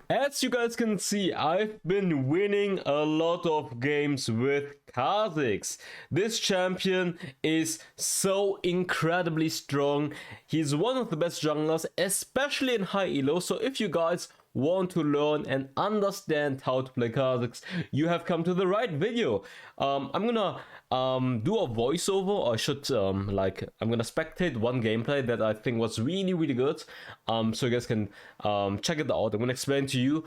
As you guys can see, I've been winning a lot of games with Khazix. This champion is so incredibly strong. He's one of the best junglers, especially in high elo. So if you guys want to learn and understand how to play Khazix, you have come to the right video. I'm gonna do a voiceover, or I should I'm gonna spectate one gameplay that I think was really good. So you guys can check it out. I'm gonna explain to you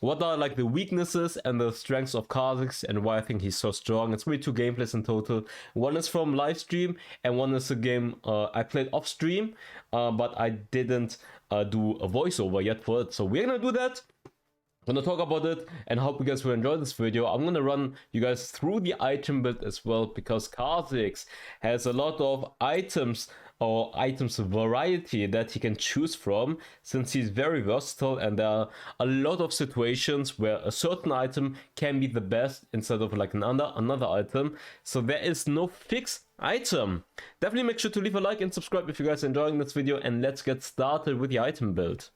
what are like the weaknesses and the strengths of Khazix and why I think he's so strong. It's really two gameplays in total. One is from live stream and one is a game I played off stream, but I didn't do a voiceover yet for it. So we're gonna do that. I'm gonna talk about it and hope you guys will enjoy this video. I'm gonna run you guys through the item build as well, because Khazix has a lot of items or items variety that he can choose from, since he's very versatile and there are a lot of situations where a certain item can be the best instead of like another item. So there is no fixed item. Definitely make sure to leave a like and subscribe if you guys are enjoying this video, and let's get started with the item build.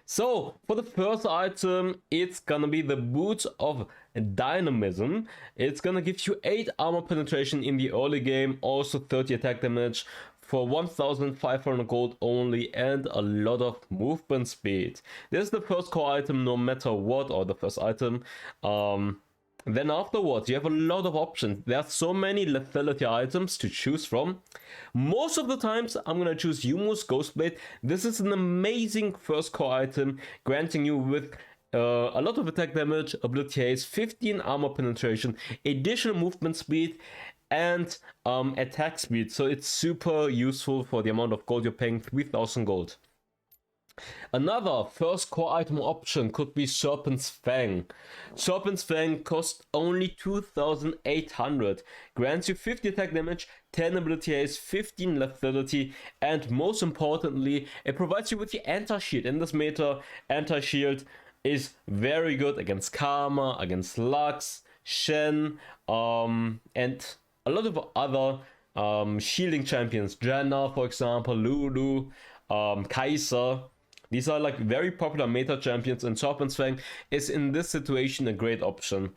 So for the first item, it's gonna be the Boots of Dynamism. It's gonna give you 8 armor penetration in the early game, also 30 attack damage for 1500 gold only, and a lot of movement speed. This is the first core item no matter what, or the first item. Then afterwards, you have a lot of options. There are so many lethality items to choose from. Most of the times, I'm gonna choose Yumu's Ghostblade. This is an amazing first core item, granting you with a lot of attack damage, ability haste, 15 armor penetration, additional movement speed, and attack speed. So it's super useful for the amount of gold you're paying, 3000 gold. Another first core item option could be Serpent's Fang. Serpent's Fang costs only 2800, grants you 50 attack damage, 10 ability haste, 15 lethality, and most importantly, it provides you with the anti-shield. In this meta, anti-shield is very good against Karma, against Lux, Shen, and a lot of other shielding champions. Janna, for example, Lulu, Kaiser. These are like very popular meta champions, and Serpent's Fang is in this situation a great option.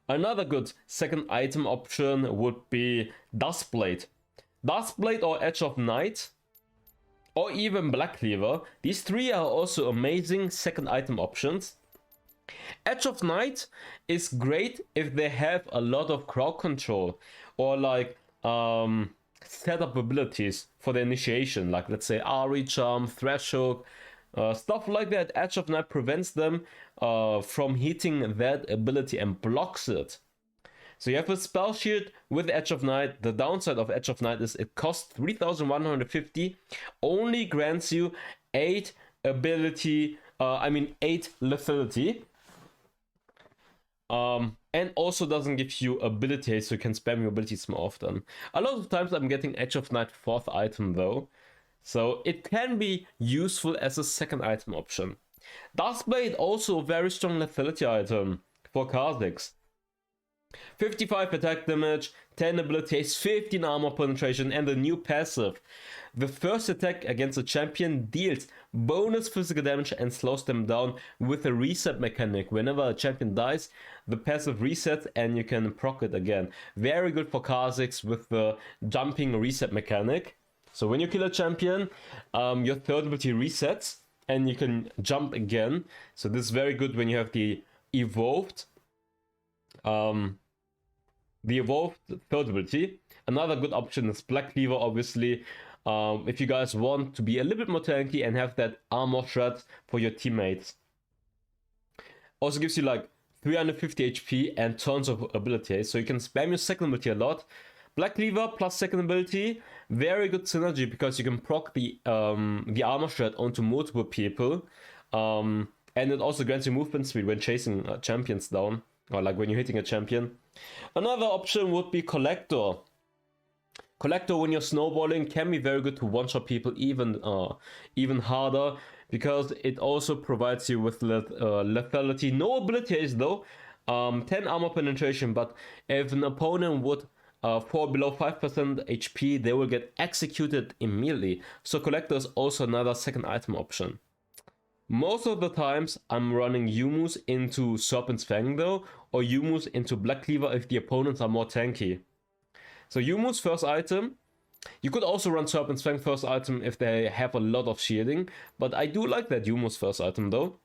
Another good second item option would be Duskblade. Duskblade or Edge of Night, or even Black Cleaver. These three are also amazing second item options. Edge of Night is great if they have a lot of crowd control, or like setup abilities for the initiation, like let's say Ari Charm, Threshold, stuff like that. Edge of Night prevents them from hitting that ability and blocks it. So you have a spell shield with Edge of Night. The downside of Edge of Night is it costs 3150, only grants you 8 ability, 8 lethality. And also doesn't give you ability haste, so you can spam your abilities more often. A lot of times I'm getting Edge of Night 4th item though, so it can be useful as a second item option. Duskblade also a very strong lethality item for Khazix. 55 attack damage, 10 ability haste, 15 armor penetration, and the new passive. The first attack against a champion deals bonus physical damage and slows them down with a reset mechanic. Whenever a champion dies, the passive resets and you can proc it again. Very good for Khazix with the jumping reset mechanic. So when you kill a champion, your third ability resets and you can jump again. So this is very good when you have the evolved third ability. Another good option is Black Cleaver, obviously. If you guys want to be a little bit more tanky and have that armor shred for your teammates. Also gives you like 350 HP and tons of ability, so you can spam your second ability a lot. Black Cleaver plus second ability, very good synergy, because you can proc the armor shred onto multiple people. And it also grants you movement speed when chasing champions down, or like when you're hitting a champion. Another option would be Collector. Collector, when you're snowballing, can be very good to one-shot people even harder, because it also provides you with lethality. No ability haste though, 10 armor penetration, but if an opponent would for below 5% HP, they will get executed immediately. So Collector is also another second item option. Most of the times I'm running Yumus into Serpent's Fang though, or Yumus into Black Cleaver if the opponents are more tanky. So Yumus first item. You could also run Serpent's Fang first item if they have a lot of shielding, but I do like that Yumus first item though.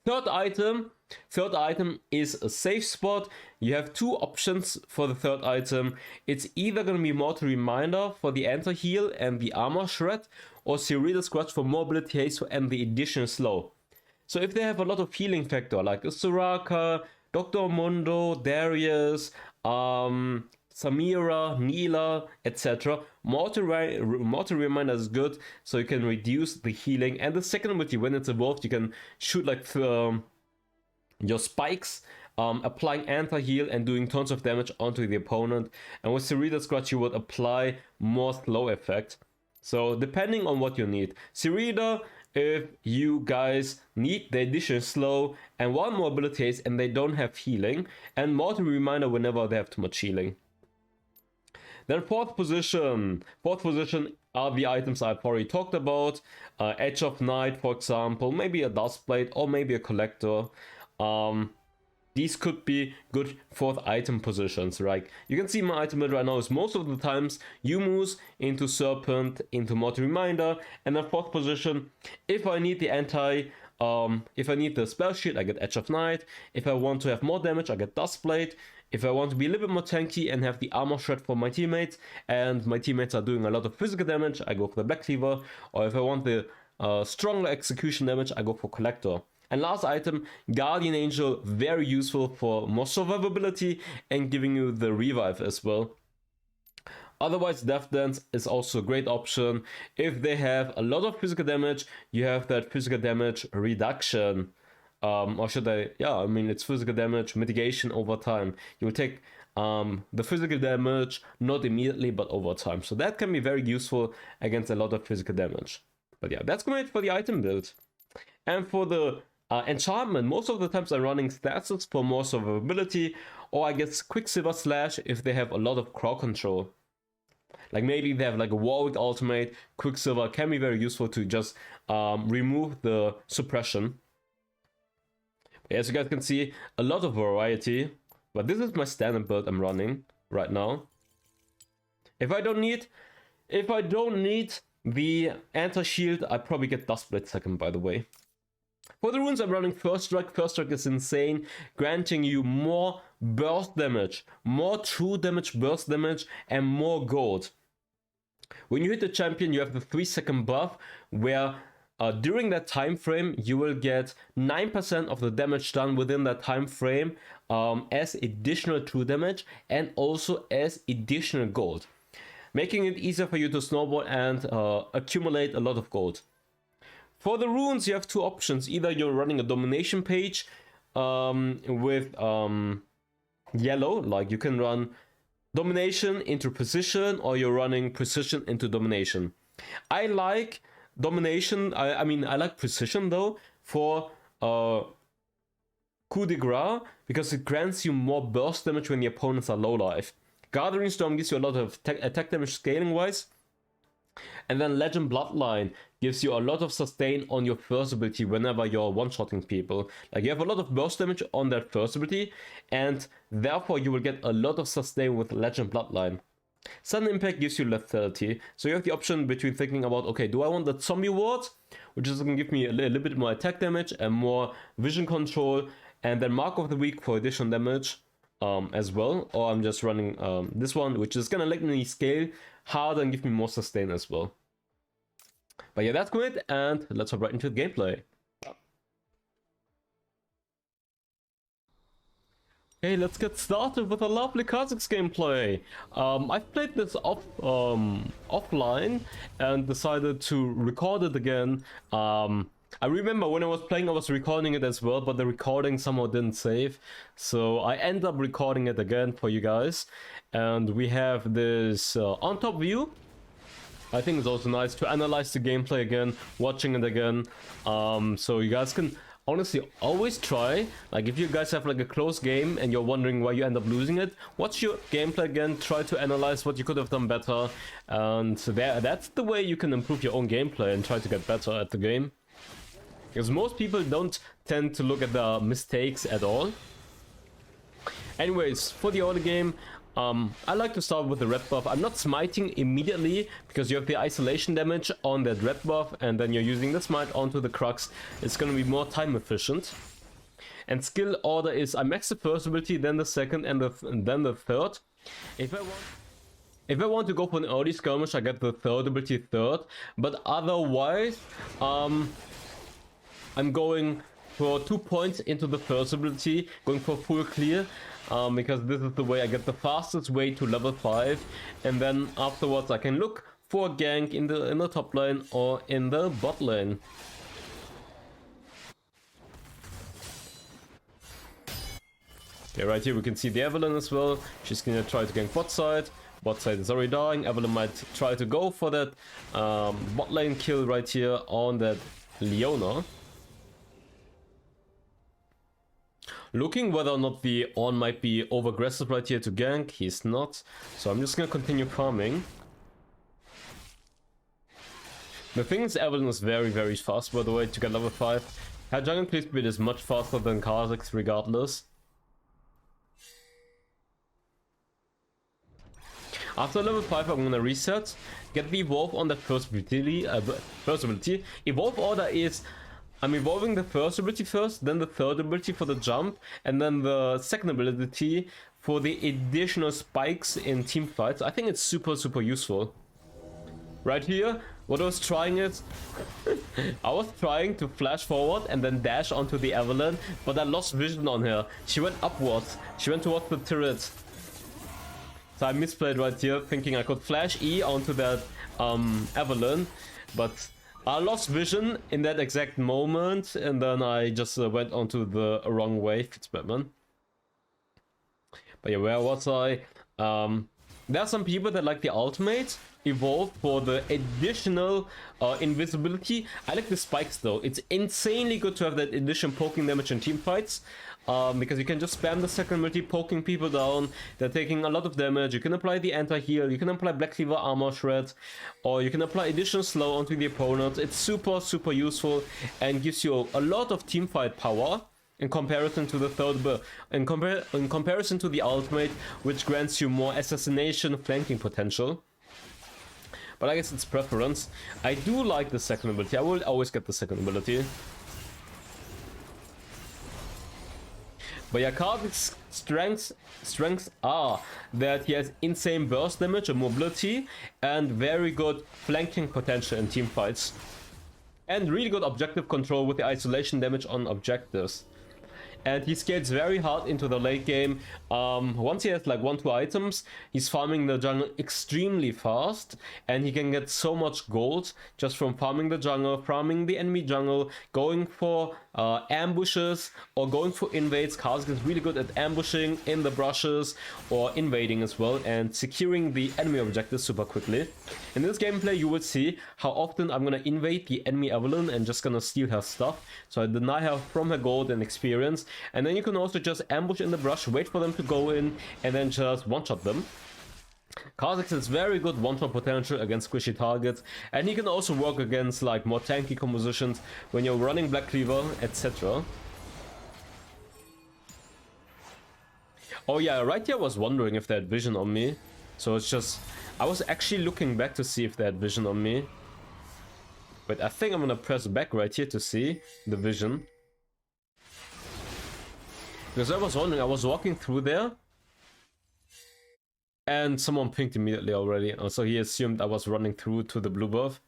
Third item is a safe spot. You have two options for the third item. It's either going to be Mortal Reminder for the Enter Heal and the Armor Shred, or Serena Scratch for Mobility Haste and the additional slow. So if they have a lot of healing factor, like Soraka, Dr. Mundo, Darius, Samira, Neela, etc. Mortal Reminder is good, so you can reduce the healing. And the second ability, when it's evolved, you can shoot like your spikes, applying anti-heal and doing tons of damage onto the opponent. And with Serena Scratch, you would apply more slow effect. So depending on what you need. Serena, if you guys need the additional slow and one more ability haste and they don't have healing, and Mortal Reminder whenever they have too much healing. Then fourth position are the items I've already talked about. Edge of Night, for example, maybe a Dustblade or maybe a Collector. These could be good fourth item positions, right? You can see my item build right now is most of the times Yumus into Serpent, into Mortal Reminder, and then fourth position, if I need the if I need the spell shield, I get Edge of Night. If I want to have more damage, I get Dustblade. If I want to be a little bit more tanky and have the Armor Shred for my teammates, and my teammates are doing a lot of physical damage, I go for the Black Cleaver. Or if I want the stronger execution damage, I go for Collector. And last item, Guardian Angel, very useful for more survivability and giving you the revive as well. Otherwise, Death Dance is also a great option. If they have a lot of physical damage, you have that physical damage reduction. Or should I? Yeah, I mean, it's physical damage mitigation over time. You will take the physical damage, not immediately, but over time. So that can be very useful against a lot of physical damage. But yeah, that's great for the item build. And for the enchantment, most of the times I'm running stasis for more survivability, or I guess Quicksilver Slash if they have a lot of crowd control. Like maybe they have like a Warwick ultimate, Quicksilver can be very useful to just remove the suppression. As you guys can see, a lot of variety, but this is my standard build I'm running right now. If I don't need the anti-shield, I probably get Dustblade second, by the way. For the runes I'm running First Strike. First Strike is insane, granting you more burst damage, more true damage, burst damage, and more gold. When you hit the champion, you have the 3-second buff, where during that time frame, you will get 9% of the damage done within that time frame as additional true damage and also as additional gold, making it easier for you to snowball and accumulate a lot of gold. For the runes, you have two options. Either you're running a domination page with yellow, like you can run domination into precision, or you're running precision into domination. I like domination, I mean, I like precision though for coup de grace, because it grants you more burst damage when the opponents are low life. Gathering Storm gives you a lot of attack damage scaling wise. And then Legend Bloodline gives you a lot of sustain on your first ability whenever you're one-shotting people. Like you have a lot of burst damage on that first ability, and therefore you will get a lot of sustain with Legend Bloodline. Sudden Impact gives you lethality, so you have the option between thinking about, okay, do I want the zombie ward, which is going to give me a little bit more attack damage and more vision control, and then Mark of the Week for additional damage as well, or I'm just running this one, which is going to let me scale harder and give me more sustain as well. But yeah, that's good, and let's hop right into the gameplay. Okay, let's get started with a lovely Khazix gameplay. I've played this offline and decided to record it again. I remember when I was playing, I was recording it as well, but the recording somehow didn't save. So I end up recording it again for you guys. And we have this on top view. I think it's also nice to analyze the gameplay again, watching it again. So you guys can honestly, always try, like if you guys have like a close game and you're wondering why you end up losing it, watch your gameplay again, try to analyze what you could have done better, and that's the way you can improve your own gameplay and try to get better at the game. Because most people don't tend to look at the mistakes at all. Anyways, for the early game, I like to start with the red buff. I'm not smiting immediately because you have the isolation damage on that red buff and then you're using the smite onto the crux. It's going to be more time efficient. And skill order is I max the first ability, then the second, and then the third. If I want to go for an early skirmish, I get the third ability third. But otherwise, I'm going for 2 points into the first ability, going for full clear. Because this is the way I get the fastest way to level 5, and then afterwards I can look for a gank in the top lane or in the bot lane. Okay, right here we can see the Evelynn as well. She's gonna try to gank bot side. Bot side is already dying. Evelynn might try to go for that bot lane kill right here on that Leona. Looking whether or not the Ornn might be over-aggressive right here to gank. He's not. So I'm just gonna continue farming. The thing is, Evelynn is very, very fast, by the way, to get level 5. Her jungle clear speed is much faster than Khazix regardless. After level 5, I'm gonna reset. Get the evolve on that first ability. Evolve order is I'm evolving the first ability first, then the third ability for the jump, and then the second ability for the additional spikes in team fights. I think it's super, super useful. Right here, what I was trying is, I was trying to flash forward and then dash onto the Evelynn, but I lost vision on her. She went upwards. She went towards the turret. So I misplayed right here, thinking I could flash E onto that Evelynn, but I lost vision in that exact moment, and then I just went onto the wrong way. It's Batman. But yeah, where was I? There are some people that like the ultimate evolve for the additional invisibility. I like the spikes though. It's insanely good to have that addition poking damage in team fights. Because you can just spam the second ability poking people down. They're taking a lot of damage. You can apply the anti-heal, you can apply Black Cleaver armor shred, or you can apply additional slow onto the opponent. It's super, super useful and gives you a lot of team fight power in comparison to the third in comparison to the ultimate, which grants you more assassination flanking potential. But I guess it's preference. I do like the second ability. I will always get the second ability. But yeah, Khazix's strengths are that he has insane burst damage and mobility, and very good flanking potential in team fights. And really good objective control with the isolation damage on objectives. And he skates very hard into the late game. Once he has like 1-2 items, he's farming the jungle extremely fast, and he can get so much gold just from farming the jungle, farming the enemy jungle, going for ambushes or going for invades. Khazix is really good at ambushing in the brushes or invading as well, and securing the enemy objectives super quickly. In this gameplay you will see how often I'm gonna invade the enemy Evelynn and just gonna steal her stuff, so I deny her from her gold and experience. And then you can also just ambush in the brush, wait for them to go in, and then just one-shot them. Khazix has very good one-shot potential against squishy targets, and he can also work against like more tanky compositions when you're running Black Cleaver, etc. Oh yeah, right here I was wondering if they had vision on me. So it's just, I was actually looking back to see if they had vision on me. But I think I'm gonna press back right here to see the vision. Because I was wondering, I was walking through there, and someone pinged immediately already. So he assumed I was running through to the blue buff.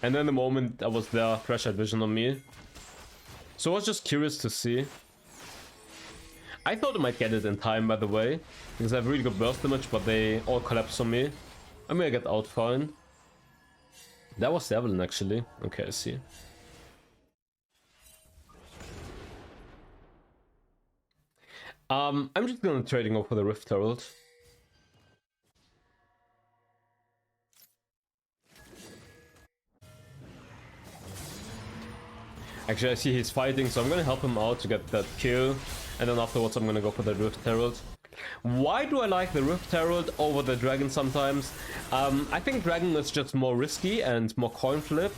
And then the moment I was there, Thresh had vision on me. So I was just curious to see. I thought I might get it in time, by the way, because I have really good burst damage, but they all collapse on me. I may get out fine. That was Evelynn actually. Okay, I see. I'm just gonna trading over the Rift Herald. Actually, I see he's fighting, so I'm gonna help him out to get that kill. And then afterwards, I'm gonna go for the Rift Herald. Why do I like the Rift Herald over the Dragon sometimes? I think Dragon is just more risky and more coin flip.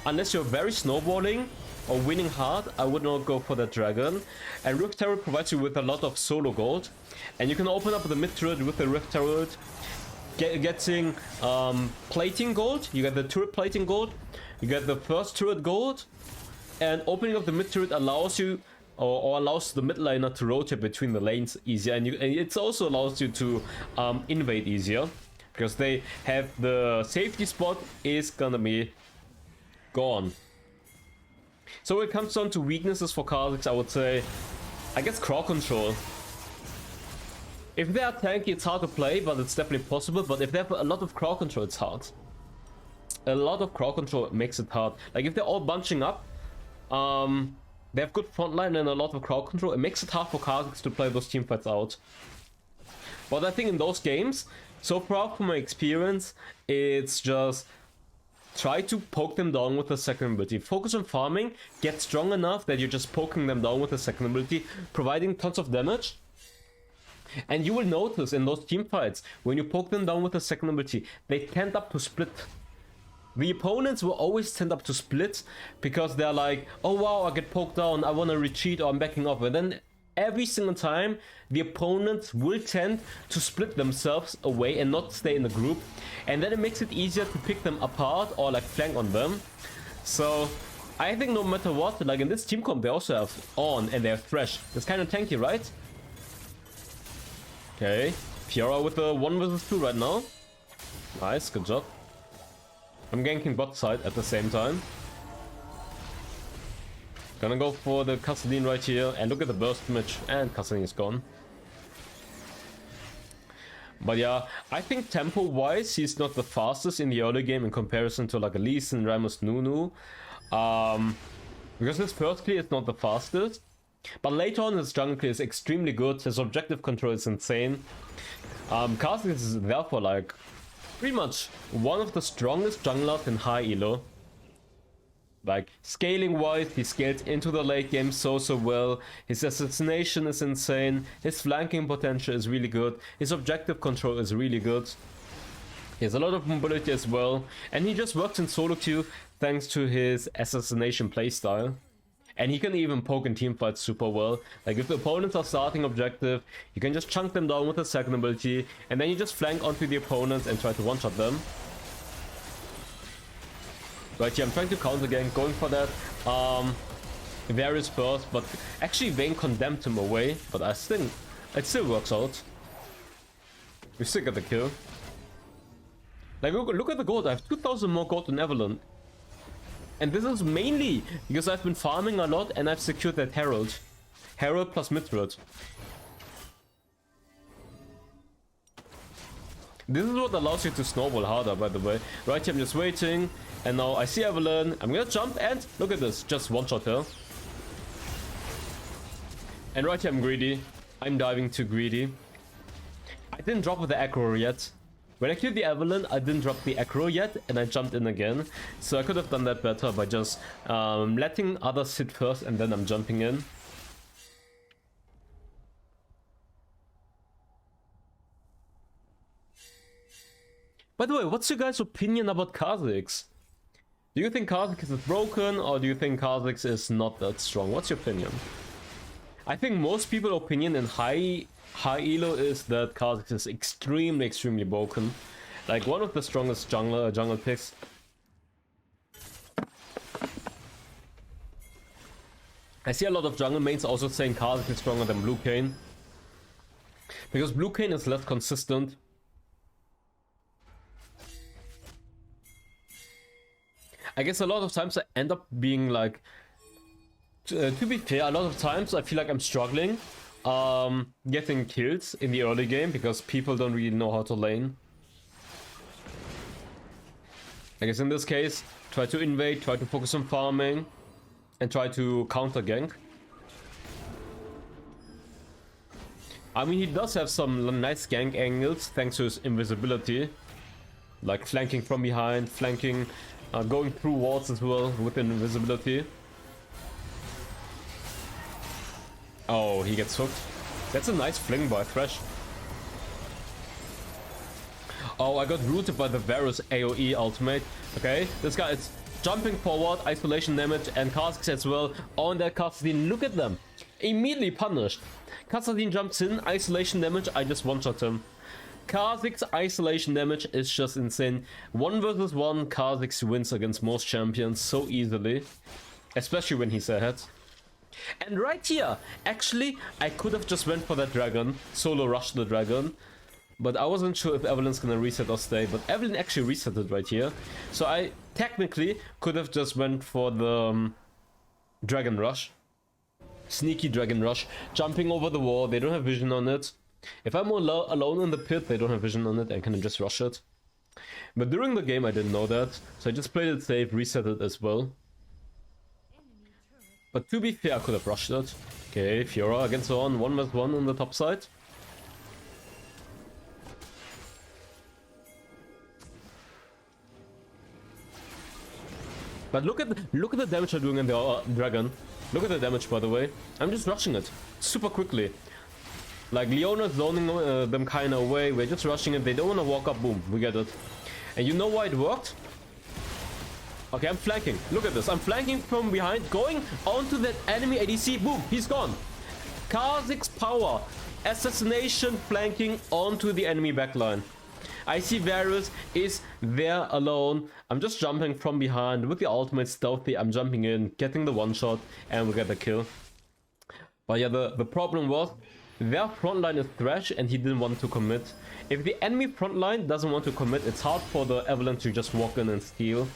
Unless you're very snowballing or winning hard, I would not go for the Dragon. And Rift Herald provides you with a lot of solo gold. And you can open up the mid turret with the Rift Herald, getting plating gold. You get the turret plating gold, you get the first turret gold, and opening up the mid turret allows you or allows the mid laner to rotate between the lanes easier, and it also allows you to invade easier, because they have the safety spot is gonna be gone. So when it comes down to weaknesses for Khazix, I would say, I guess crowd control. If they are tanky, it's hard to play, but it's definitely possible. But if they have a lot of crowd control, it's hard. A lot of crowd control makes it hard. Like if they're all bunching up, they have good frontline and a lot of crowd control. It makes it hard for Khazix to play those teamfights out. But I think in those games, so far from my experience, it's just try to poke them down with the second ability. Focus on farming, get strong enough that you're just poking them down with the second ability, providing tons of damage. And you will notice in those teamfights, when you poke them down with the second ability, they tend up to split. The opponents will always tend up to split because they're like, oh wow, I get poked down, I want to retreat or I'm backing off. And then every single time, the opponents will tend to split themselves away and not stay in the group. And then it makes it easier to pick them apart or like flank on them. So I think no matter what, like in this team comp, they also have On and they have Thresh. It's kind of tanky, right? Okay, Fiora with the 1 vs 2 right now. Nice, good job. I'm ganking bot side at the same time. Gonna go for the Kassadin right here, and look at the burst image, and Kassadin is gone. But yeah, I think tempo-wise, he's not the fastest in the early game in comparison to like a Lee Sin, Rammus, Nunu. Because his first clear is not the fastest. But later on, his jungle clear is extremely good, his objective control is insane. Khazix is therefore like pretty much one of the strongest junglers in high elo. Like scaling wise, he scales into the late game so well. His assassination is insane, his flanking potential is really good, his objective control is really good. He has a lot of mobility as well, and he just works in solo queue thanks to his assassination playstyle. And he can even poke in teamfights super well. Like if the opponents are starting objective, you can just chunk them down with a second ability, and then you just flank onto the opponents and try to one-shot them. Right here, I'm trying to counter gank, going for that. Varus first, but actually Vayne condemned him away, but I think it still works out. We still get the kill. Like look at the gold, I have 2000 more gold than Evelyn. And this is mainly because I've been farming a lot and I've secured that Herald. Herald plus mid-turret. This is what allows you to snowball harder, by the way. Right here, I'm just waiting. And now I see Evelyn. I'm gonna jump and look at this. Just one-shot her. And right here, I'm greedy. I'm diving too greedy. I didn't drop with the aggro yet. When I killed the Evelyn, I didn't drop the aggro yet, and I jumped in again. So I could have done that better by just letting others hit first, and then I'm jumping in. By the way, what's your guys' opinion about Khazix? Do you think Khazix is broken, or do you think Khazix is not that strong? What's your opinion? I think most people's opinion in high elo is that Khazix is extremely broken. Like one of the strongest jungle picks. I see a lot of jungle mains also saying Khazix is stronger than Blue Cane. Because Blue Cane is less consistent. I guess a lot of times I end up being like... to be fair, a lot of times I feel like I'm struggling getting kills in the early game because people don't really know how to lane. I guess in this case, try to invade, try to focus on farming, and try to counter gank. I mean, he does have some nice gank angles thanks to his invisibility. Like flanking from behind, flanking, going through walls as well with invisibility. Oh, he gets hooked. That's a nice fling by Thresh. Oh, I got rooted by the Varus AoE ultimate. Okay, this guy is jumping forward, isolation damage, and Khazix as well on that Khazix. Look at them. Immediately punished. Khazix jumps in, isolation damage, I just one-shot him. Khazix isolation damage is just insane. 1 versus 1, Khazix wins against most champions so easily. Especially when he's ahead. And right here, actually, I could have just went for that dragon, solo rushed the dragon. But I wasn't sure if Evelyn's gonna reset or stay, but Evelyn actually resetted right here. So I technically could have just went for the dragon rush. Sneaky dragon rush, jumping over the wall, they don't have vision on it. If I'm alone in the pit, they don't have vision on it, I can just rush it. But during the game I didn't know that, so I just played it safe, reset it as well. But to be fair, I could have rushed it. Okay, Fiora against Zorn, 1 vs 1 on the top side. But look at the damage I'm doing in the dragon. Look at the damage, by the way. I'm just rushing it super quickly. Like Leona's zoning them kind of away. We're just rushing it. They don't want to walk up. Boom, we get it. And you know why it worked? Okay, I'm flanking. Look at this. I'm flanking from behind, going onto that enemy ADC. Boom, he's gone. Khazix power. Assassination flanking onto the enemy backline. I see Varus is there alone. I'm just jumping from behind with the ultimate stealthy. I'm jumping in, getting the one shot, and we get the kill. But yeah, the problem was their frontline is Thresh and he didn't want to commit. If the enemy frontline doesn't want to commit, it's hard for the Evelyn to just walk in and steal.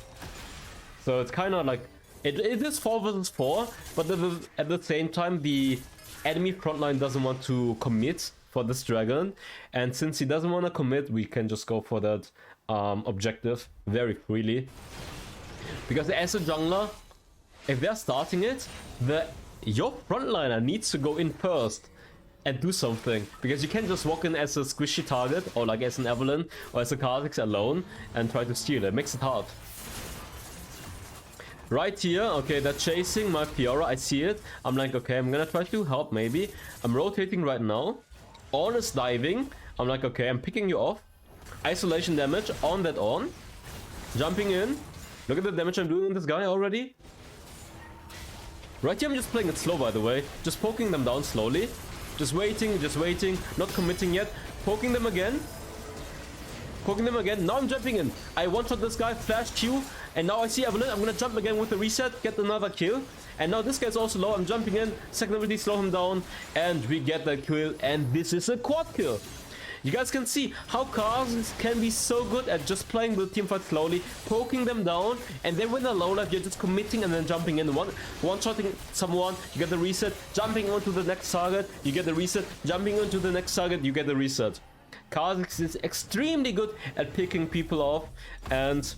So it's kind of like, it is 4 versus 4, but at the same time, the enemy frontline doesn't want to commit for this dragon, and since he doesn't want to commit, we can just go for that objective very freely. Because as a jungler, if they're starting it, your frontliner needs to go in first and do something, because you can't just walk in as a squishy target, or like as an Evelyn or as a Khazix alone and try to steal it. It makes it hard. Right here, okay, they're chasing my Fiora, I see it. I'm like, okay, I'm gonna try to help maybe. I'm rotating right now. On is diving. I'm like, okay, I'm picking you off. Isolation damage on that on. Jumping in. Look at the damage I'm doing on this guy already. Right here, I'm just playing it slow, by the way. Just poking them down slowly. Just waiting, not committing yet. Poking them again. Poking them again. Now I'm jumping in. I one-shot this guy, flash Q. And now I see Evelyn. I'm gonna jump again with the reset, get another kill. And now this guy's also low. I'm jumping in. Second ability, slow him down. And we get the kill. And this is a quad kill. You guys can see how Khazix can be so good at just playing the teamfight slowly, poking them down, and then when they're low life, you're just committing and then jumping in. One-shotting someone, you get the reset, jumping onto the next target, you get the reset, jumping onto the next target, you get the reset. Khazix is extremely good at picking people off, and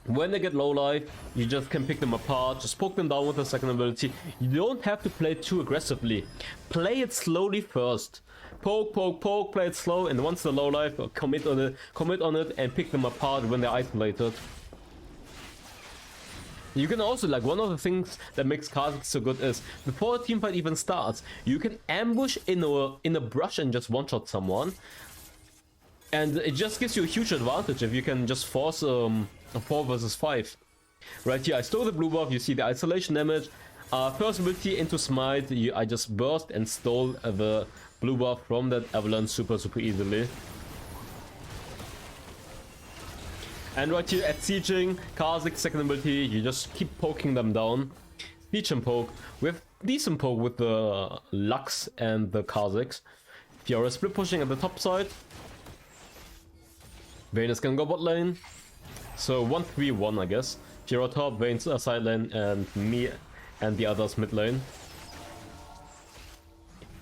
when they get low life, you just can pick them apart, just poke them down with the second ability. You don't have to play it too aggressively. Play it slowly first. Poke, poke, poke, play it slow, and once the low life, commit on it and pick them apart when they're isolated. You can also, like, one of the things that makes Khazix so good is, before a teamfight even starts, you can ambush in a brush and just one-shot someone. And it just gives you a huge advantage if you can just force a 4 versus 5. Right here, I stole the blue buff, you see the isolation damage. First ability into smite, I just burst and stole the blue buff from that Evelyn super easily. And right here at sieging, Khazix second ability, you just keep poking them down. Siege and poke. We have decent poke with the Lux and the Khazix. Fiora split pushing at the top side. Vayne is gonna go bot lane. So 1-3-1 I guess. Fiora top, Vayne's side lane, and me and the others mid lane.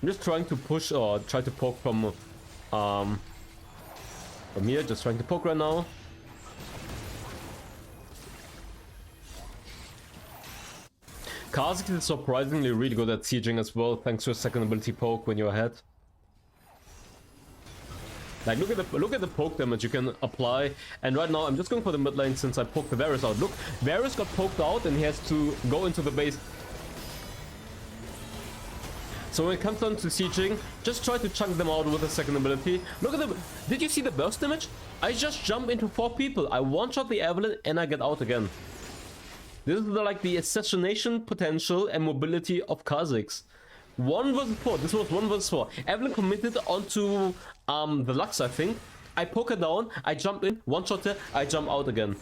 I'm just trying to push or try to poke from here, just trying to poke right now. Khazix is surprisingly really good at sieging as well, thanks to a second ability poke when you're ahead. Like, look at the poke damage you can apply. And right now I'm just going for the mid lane since I poked the Varus out. Look, Varus got poked out and he has to go into the base. So when it comes down to sieging, just try to chunk them out with a second ability. Look at them. Did you see the burst damage? I just jump into 4 people. I one-shot the Evelyn and I get out again. This is like the assassination potential and mobility of Khazix. 1 versus 4. This was 1 versus 4. Evelyn committed onto the Lux, I think. I poke her down. I jump in. One-shot her. I jump out again.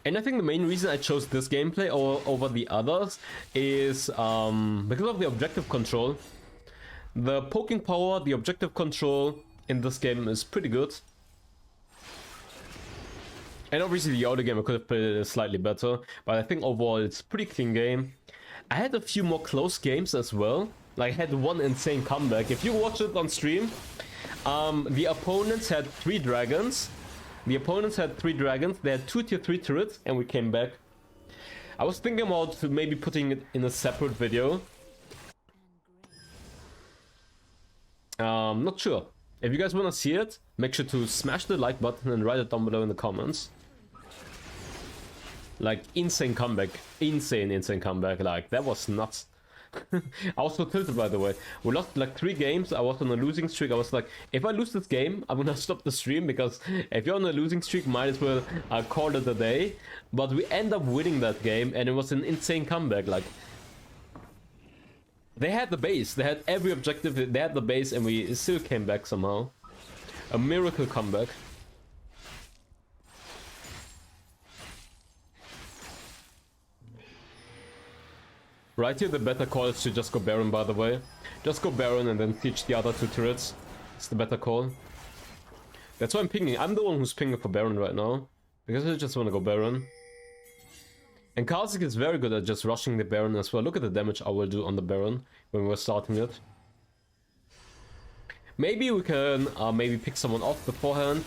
And I think the main reason I chose this gameplay over the others is because of the objective control. The poking power, the objective control in this game is pretty good. And obviously the auto game I could have played it slightly better, but I think overall it's a pretty clean game. I had a few more close games as well. Like I had one insane comeback. If you watch it on stream, the opponents had 3 dragons. They had 2 tier 3 turrets, and we came back. I was thinking about maybe putting it in a separate video. Not sure. If you guys want to see it, make sure to smash the like button and write it down below in the comments. Like, insane comeback. Insane comeback. Like, that was nuts. I was so tilted, by the way. We lost like 3 games. I was on a losing streak. I was like, if I lose this game, I'm gonna stop the stream, because if you're on a losing streak, might as well call it a day. But we end up winning that game, and it was an insane comeback. Like, they had the base. They had every objective. They had the base, and we still came back somehow. A miracle comeback. Right here, the better call is to just go Baron, by the way. Just go Baron and then siege the other 2 turrets. It's the better call. That's why I'm pinging. I'm the one who's pinging for Baron right now, because I just want to go Baron. And Khazix is very good at just rushing the Baron as well. Look at the damage I will do on the Baron when we're starting it. Maybe we can maybe pick someone off beforehand.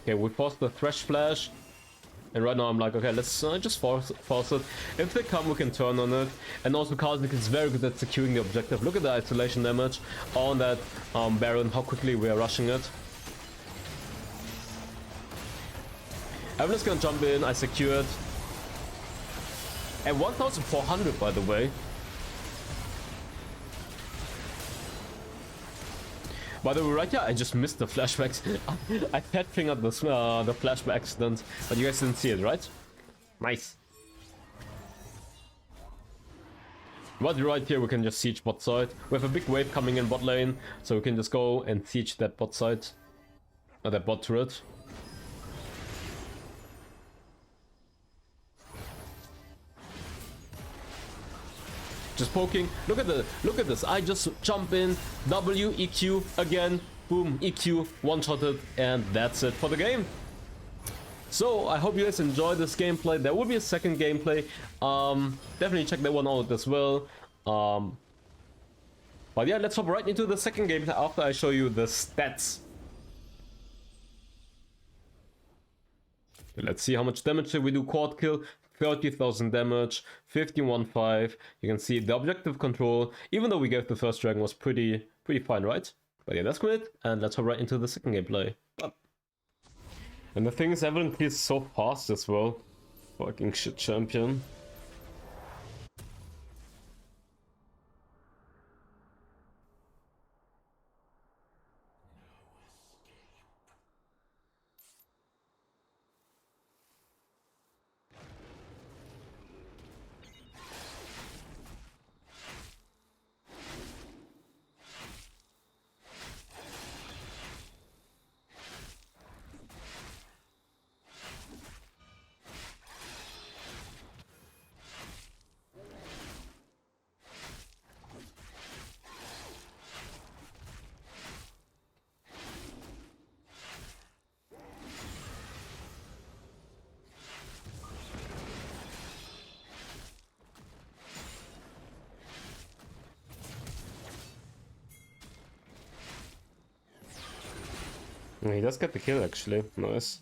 Okay, we forced the Thresh Flash. And right now I'm like, okay, let's just force it. If they come, we can turn on it. And also Khazix is very good at securing the objective. Look at the isolation damage on that Baron, how quickly we are rushing it. Evelyn's gonna jump in, I secure it. And 1400, by the way. By the way, right here, I just missed the flashbacks. I fat fingered the flash by accident, but you guys didn't see it, right? Nice. But right here, we can just siege bot side. We have a big wave coming in bot lane, so we can just go and siege that bot side. Or that bot turret. Just poking. Look at this. I just jump in, W, EQ again, boom, EQ, one-shotted, and that's it for the game. So I hope you guys enjoyed this gameplay. There will be a second gameplay. Definitely check that one out as well. But yeah, let's hop right into the second gameplay after I show you the stats. Let's see how much damage did we do. Quad kill. 30,000 damage, 15-1-5. You can see the objective control, even though we gave the first dragon, was pretty fine, right? But yeah, that's great, and let's hop right into the second gameplay. And the thing is, Evelyn clears so fast as well. Fucking shit champion. He does get the kill actually, nice.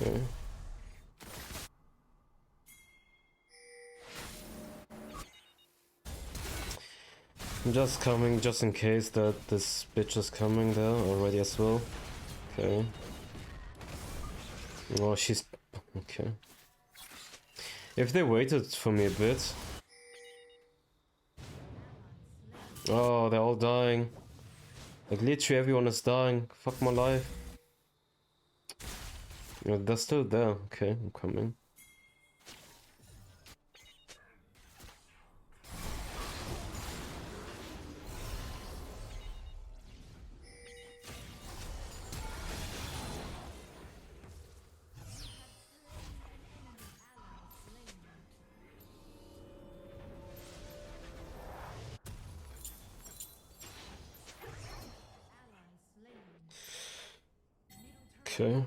Okay. I'm just coming, just in case that this bitch is coming there already as well. Okay. Oh, she's... okay. If they waited for me a bit... Oh, they're all dying. Like, literally everyone is dying. Fuck my life. Yeah, they're still there. Okay, I'm coming. Okay.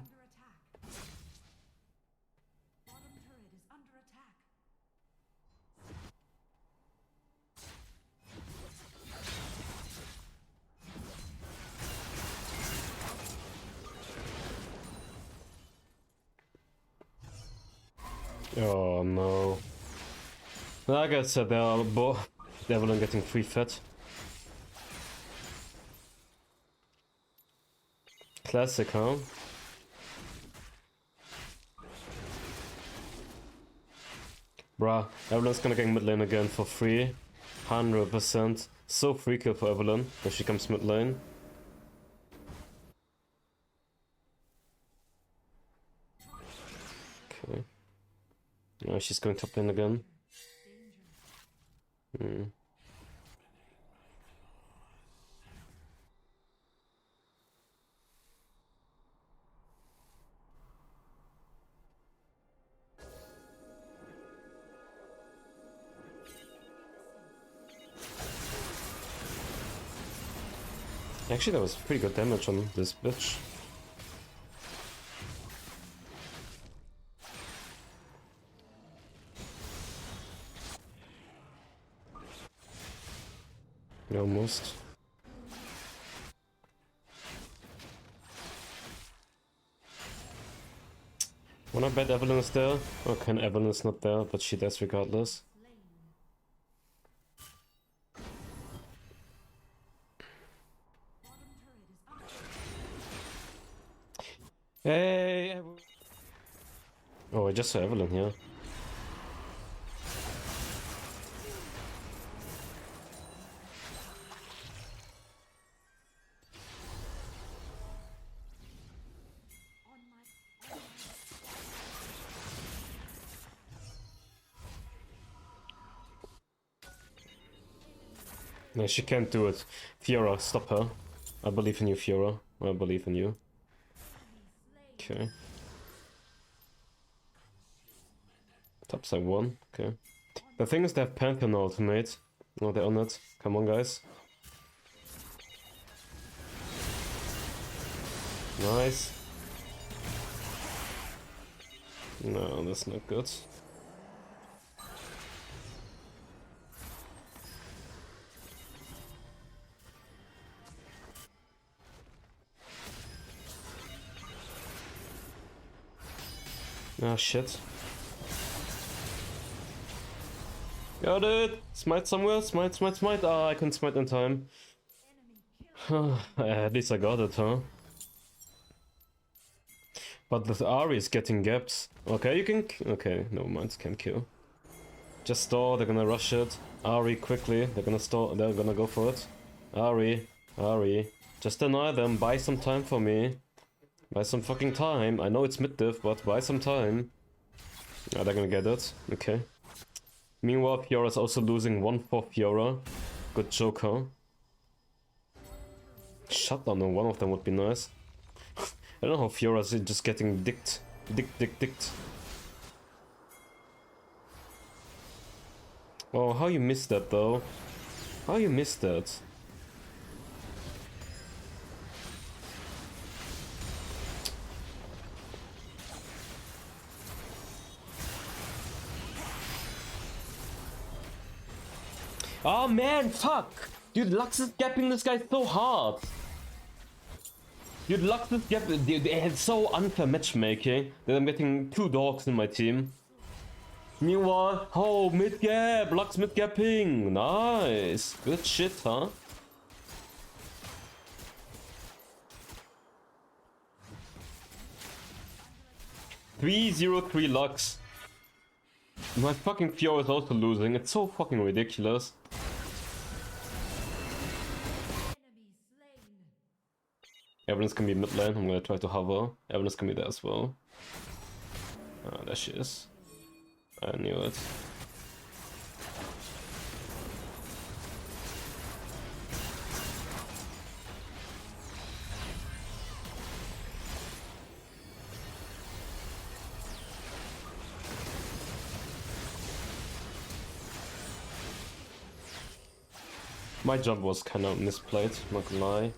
Oh no. Like I said, they are both Devlin getting free fed. Classic, huh? Bruh, Evelyn's gonna get mid lane again for free. 100%. So free kill for Evelyn if she comes mid lane. Okay. Now she's going top lane again. Hmm. Actually, that was pretty good damage on this bitch. Almost. Wanna bet Evelyn is there? Okay, Evelyn is not there, but she does regardless. Hey! Oh, I just saw Evelyn here. No, she can't do it. Fiora, stop her. I believe in you, Fiora. I believe in you. Okay. Top side 1, okay. The thing is they have Pantheon ultimate. Oh, they're on it. Come on, guys. Nice. No, that's not good. Ah, shit. Got it! Smite somewhere, smite, smite, smite. Ah, I couldn't smite in time. At least I got it, huh? But the Ahri is getting gaps. Okay, you can... okay, no mind, can't kill. Just stall, they're gonna rush it. Ahri, quickly, they're gonna stall, they're gonna go for it. Ahri, Ahri. Just deny them, buy some time for me. Buy some fucking time. I know it's mid-div, but buy some time. Ah, they're gonna get it. Okay. Meanwhile, Fiora's also losing 1/4 Fiora. Good joke, huh? Shutdown on one of them would be nice. I don't know how Fiora's just getting dicked. Dicked. Oh, how you missed that though? How you missed that? Oh man, fuck! Dude, Lux is gapping this guy so hard! Dude, Lux is they had so unfair matchmaking that I'm getting 2 dogs in my team. Meanwhile, oh, mid-gap, Lux mid-gapping, nice, good shit, huh? $303 Lux. My fucking Fiora is also losing, it's so fucking ridiculous. Evelyn's can be mid lane, I'm gonna try to hover. Evelyn's can be there as well. Ah, there she is. I knew it. My jump was kind of misplayed, not gonna lie.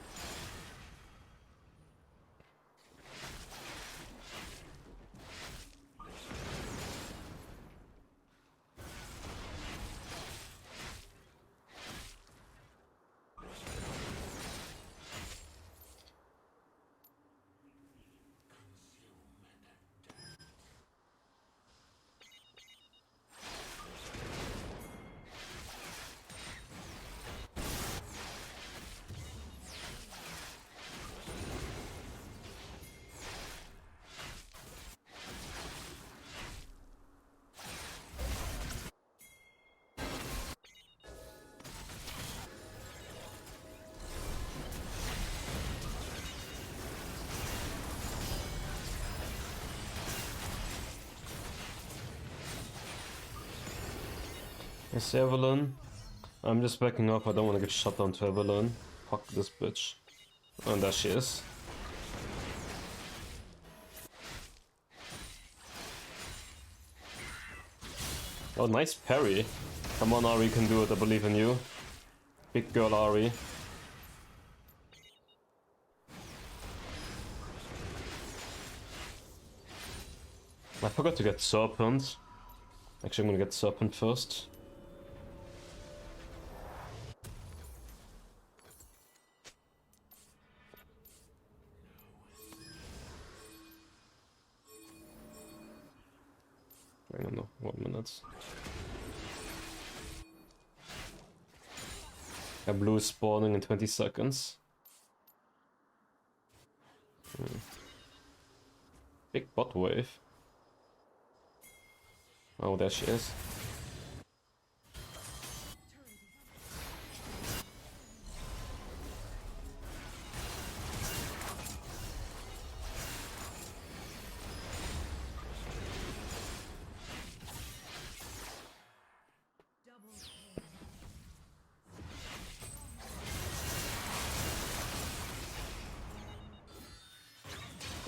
It's Evelyn. I'm just backing up, I don't want to get shot down to Evelyn. Fuck this bitch. And there she is. Oh, nice parry. Come on, Ari, you can do it, I believe in you. Big girl Ari. I forgot to get Serpent. Actually, I'm gonna get Serpent first. I don't know, 1 minute. A blue is spawning in 20 seconds. Big bot wave. Oh, there she is.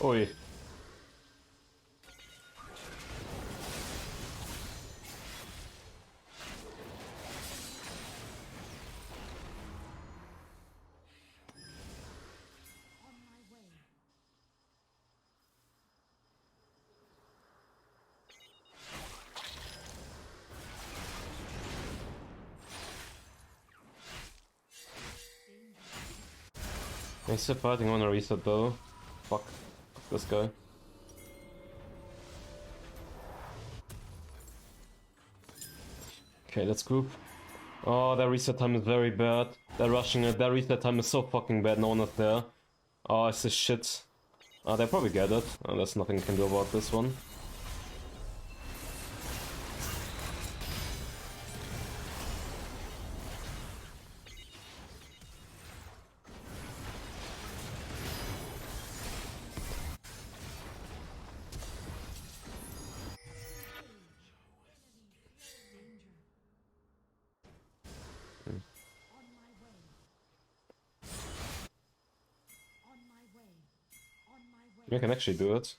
Oi. He's still fighting on a reset though. Fuck this guy. Okay, let's group. Oh, their reset time is very bad. They're rushing it. Their reset time is so fucking bad. No one is there. Oh, it's a shit. They probably get it. There's nothing you can do about this one. You can actually do it.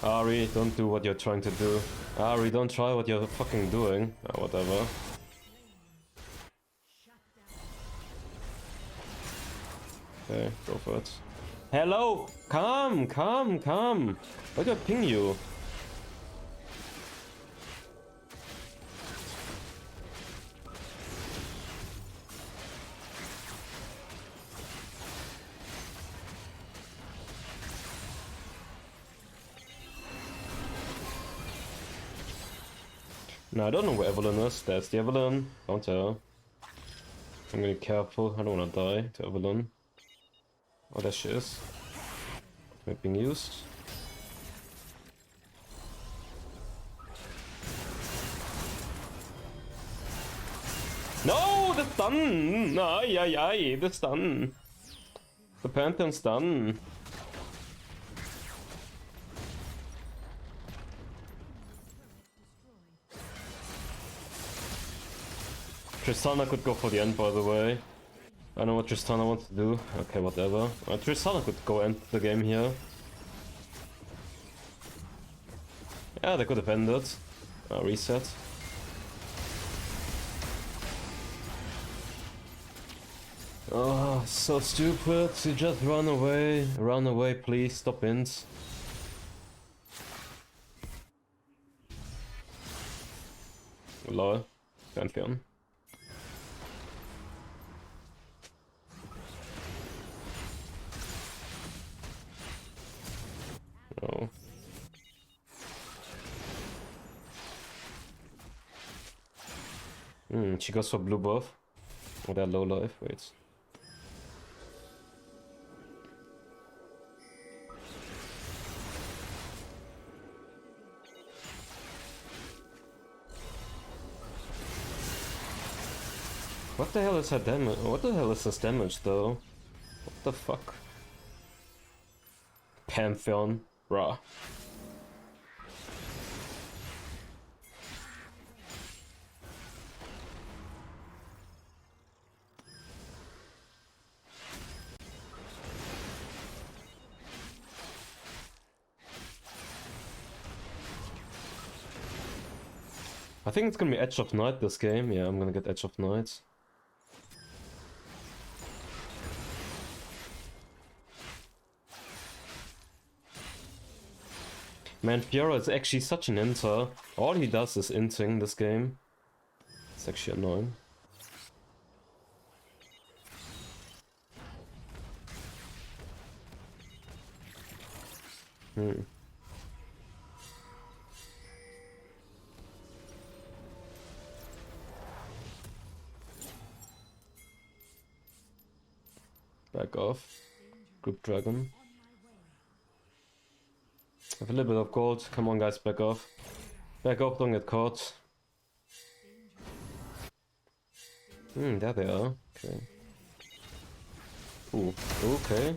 Ari, don't do what you're trying to do. Ari, don't try what you're fucking doing. Whatever. Okay, go for it. Hello! Come! Why do I ping you? No, I don't know where Evelyn is. There's the Evelyn. Don't tell. I'm gonna be careful. I don't wanna die to Evelyn. Oh, there she is. Not being used. No, the stun! Ay, ay, ay, the stun. The Pantheon stun. Tristana could go for the end, by the way. I know what Tristana wants to do. Okay, whatever. Tristana could go end the game here. Yeah, they could have ended. Reset. Oh, so stupid. You just run away. Run away, please. Stop int. Lol. Pantheon. Oh. She goes for blue buff. Oh, they're low life. Wait. What the hell is her damage? What the hell is this damage though? What the fuck? Pantheon. Bruh. I think it's gonna be Edge of Night this game. Yeah, I'm gonna get Edge of Night. Man, Fiora is actually such an inter. All he does is inting this game. It's actually annoying. Back off. Group Dragon. I have a little bit of gold. Come on, guys, back off. Back off, don't get caught. There they are. Okay. Ooh, okay.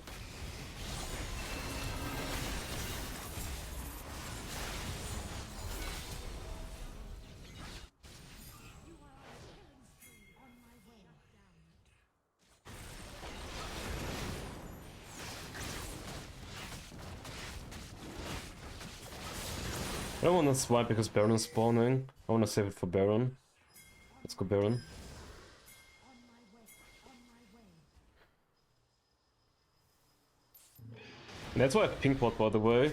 I don't want to swipe because Baron is spawning. I want to save it for Baron. Let's go Baron. That's why I have pink ward, by the way.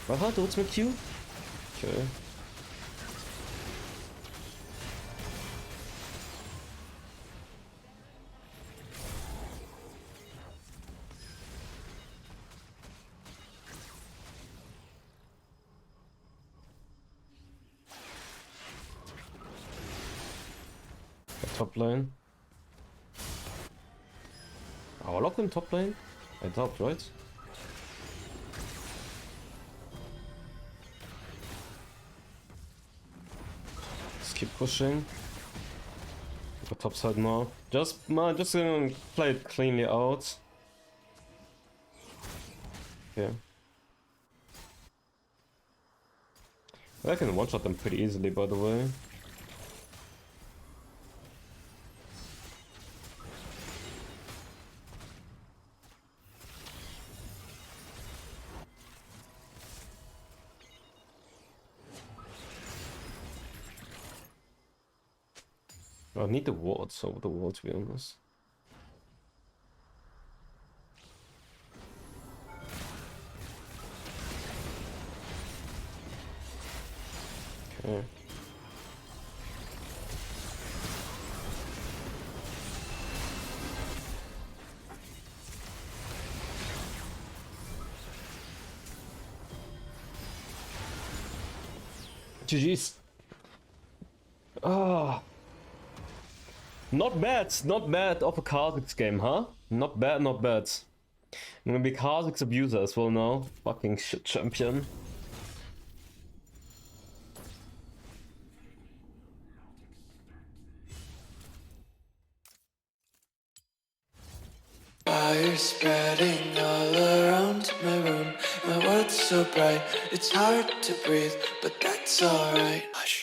What hard ultimate Q? Okay. Top lane. All of them top lane? I doubt, right? Let's keep pushing. Go top side now. Just gonna play it cleanly out. Okay. I can one-shot them pretty easily, by the way. I need the wards over the wall, to be honest. Okay. GG's. Ah. Not bad of a Khazix game, huh? Not bad, not bad. I'm gonna be Khazix abuser as well now. Fucking shit champion. Fire spreading all around my room. My world's so bright, it's hard to breathe, but that's alright. Hush.